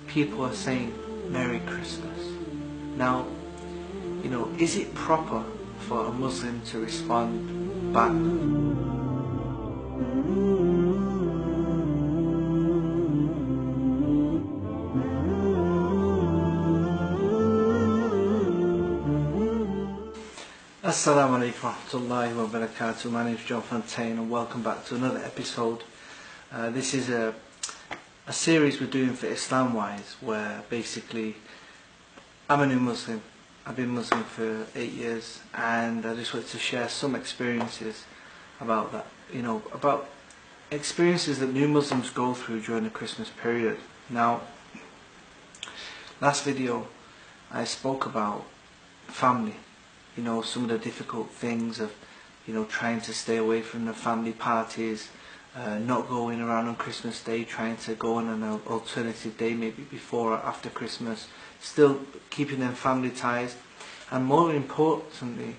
people are saying Merry Christmas. Now, is it proper for a Muslim to respond back? Assalamu alaikum wa rahmatullahi wa barakatuh. My name is John Fontaine and welcome back to another episode. This is a series we're doing for Islam Wise, where basically I'm a new Muslim. I've been Muslim for 8 years, and I just wanted to share some experiences about that, about experiences that new Muslims go through during the Christmas period. Now, last video I spoke about family, some of the difficult things of, trying to stay away from the family parties, not going around on Christmas Day, trying to go on an alternative day, maybe before or after Christmas, still keeping them family ties. And more importantly,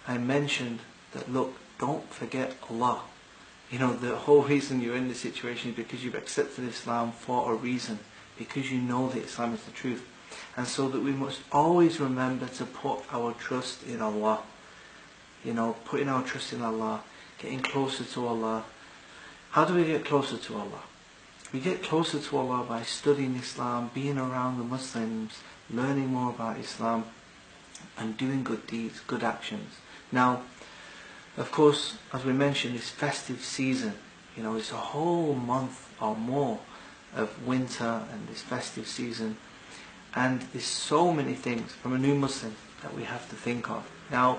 I mentioned that, look, don't forget Allah. The whole reason you're in this situation is because you've accepted Islam for a reason, because you know that Islam is the truth. And so that we must always remember to put our trust in Allah. Putting our trust in Allah, getting closer to Allah. How do we get closer to Allah? We get closer to Allah by studying Islam, being around the Muslims, learning more about Islam, and doing good deeds, good actions. Now, of course, as we mentioned, this festive season, it's a whole month or more of winter and this festive season. And there's so many things from a new Muslim that we have to think of. Now,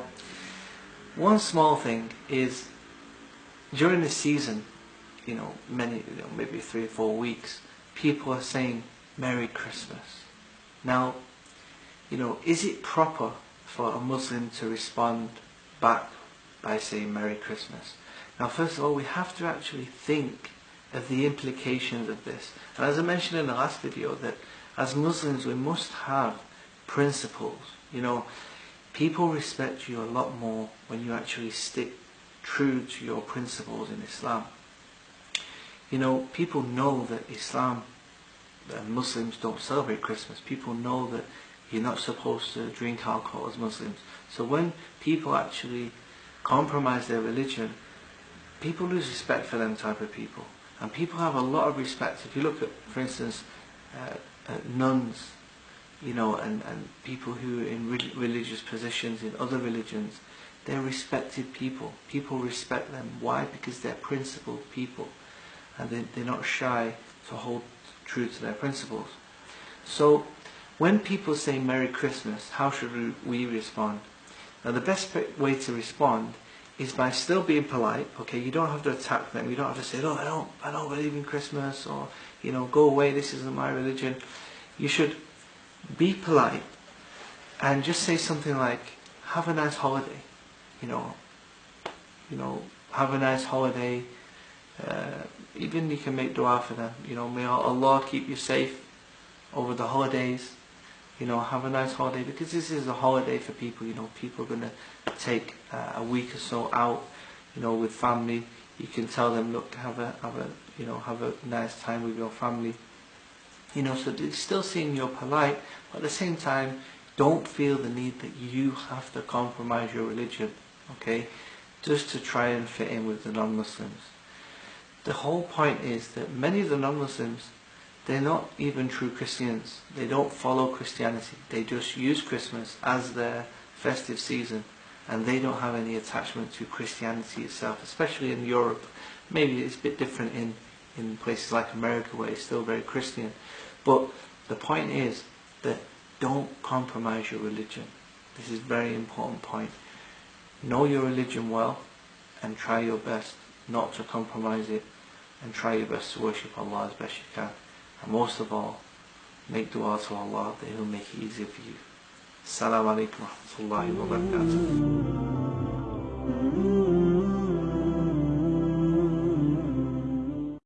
one small thing is, during this season, maybe 3 or 4 weeks, people are saying Merry Christmas. Now, is it proper for a Muslim to respond back by saying Merry Christmas? Now, first of all, we have to actually think of the implications of this. And as I mentioned in the last video, that as Muslims we must have principles. People respect you a lot more when you actually stick true to your principles in Islam. People know that Islam, Muslims don't celebrate Christmas. People know that you're not supposed to drink alcohol as Muslims. So when people actually compromise their religion, people lose respect for them type of people. And people have a lot of respect. If you look at, for instance, nuns, and people who are in religious positions in other religions, they're respected people. People respect them. Why? Because they're principled people. And they're not shy to hold true to their principles. So when people say Merry Christmas, how should we respond? Now, the best way to respond is by still being polite. Okay, you don't have to attack them. You don't have to say, "Oh, I don't believe in Christmas," or "Go away, this isn't my religion." You should be polite and just say something like, "Have a nice holiday." Have a nice holiday. Even you can make dua for them. May Allah keep you safe over the holidays. Have a nice holiday, because this is a holiday for people. People are going to take a week or so out, with family. You can tell them, look, have a nice time with your family. So they're still seeing you're polite, but at the same time, don't feel the need that you have to compromise your religion, okay, just to try and fit in with the non-Muslims. The whole point is that many of the non-Muslims, they're not even true Christians. They don't follow Christianity. They just use Christmas as their festive season, and they don't have any attachment to Christianity itself, especially in Europe. Maybe it's a bit different in places like America, where it's still very Christian. But the point is that don't compromise your religion. This is a very important point. Know your religion well and try your best not to compromise it, and try your best to worship Allah as best you can. And most of all, make dua to Allah that He'll make it easier for you. Assalamu alaikum wa rahmatullahi wa barakatuh.